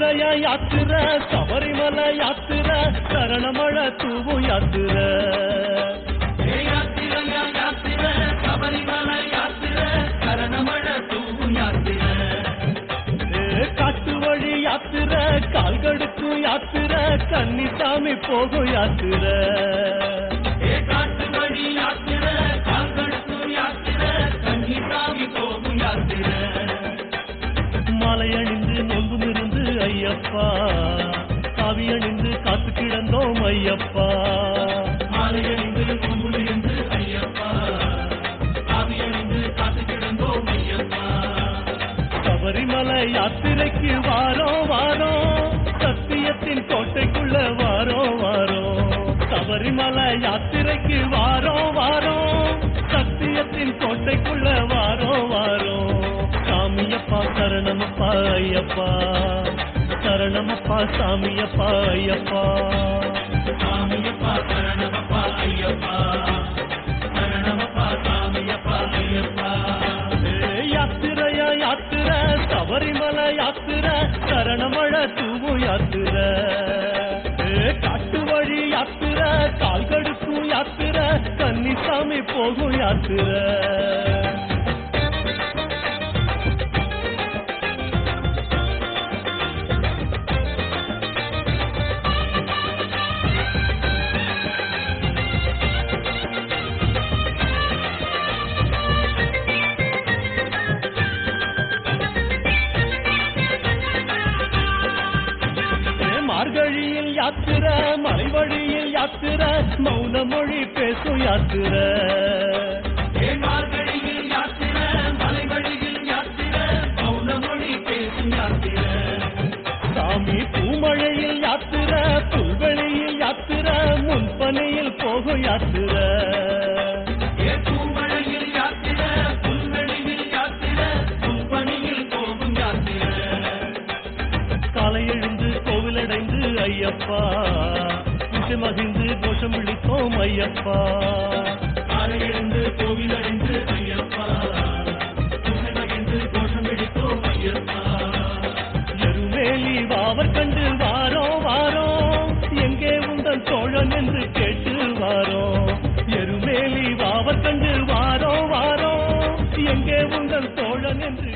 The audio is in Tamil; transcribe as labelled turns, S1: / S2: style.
S1: யாத்திரைய யாத்திர சபரிமலை யாத்திர சரணமழ தூவும் யாத்திர
S2: யாத்திரைய யாத்திர சபரிமலை யாத்திர சரணமழ தூவும் யாத்திர
S1: காட்டு வழி யாத்திர கால்கடுக்கும் யாத்திர கன்னிசாமி போகும் யாத்திர
S2: காட்டு வழி யாத்திர கால்கடுக்கும் யாத்திர கன்னிசாமி போகும் யாத்திர
S1: மலையணிந்து நொங்குமிருந்து ஐயப்பா காவியணிந்து காத்து கிடந்தோம் ஐயப்பா
S2: மலையணிந்து நொங்குமிருந்து ஐயப்பா காவியணிந்து காத்து கிடந்தோம் ஐயப்பா
S1: சபரிமலை யாத்திரைக்கு வாரோம் வாரோம் சத்தியத்தின் கோட்டைக்குள்ள வாரோம் வாரோம் சபரிமலை யாத்திரைக்கு வாரோம் வாரோம் சத்தியத்தின் கோட்டைக்குள்ள வாரோம் வாரோம் சாமியப்பா சரணமப்பா ஐயப்பா சரணமப்பா சாமியப்பா ஐயப்பா
S2: சாமியப்பா சரணமப்பா ஐயப்பா சரணமப்பா சாமியப்பா ஐயப்பா
S1: யாத்திரைய யாத்திர சபரிமலை யாத்திர சரணமழ தூவும் யாத்திர காட்டு வழி யாத்திர கால்கடுக்கும் யாத்திர கன்னிசாமி போகும் யாத்திர மார்கழியில் யாத்திர மலைவழியில் யாத்திர மௌன மொழி பேசும் யாத்திர
S2: மார்கழியில் யாத்திர மலைவழியில் யாத்திர மௌன மொழி பேசும் யாத்திர
S1: சாமி பூமழையில் யாத்திர புல்வெளியில் யாத்திர முன்பனையில் போகும் யாத்திர
S2: பூமழையில் யாத்திர புல்வெளியில் யாத்திர முன்பணியில் போகும் யாத்திர
S1: காலை எழுந்து கோவிலடைந்து ஐயப்பா மகிழ்ந்து கோஷம் விழித்தோம் ஐயப்பா
S2: காலை எழுந்து கோவிலடைந்து ஐயப்பா மகிழ்ந்து கோஷம் விழித்தோம் ஐயப்பா
S1: எருமேலி வாவர் கண்டு வாரோம் வாரோம் எங்கே உந்தன் தோழன் என்று கேட்டு வாரோம் எருமேலி வாவர் கண்டு வாரோம் வாரோம் எங்கே உந்தன் தோழன் என்று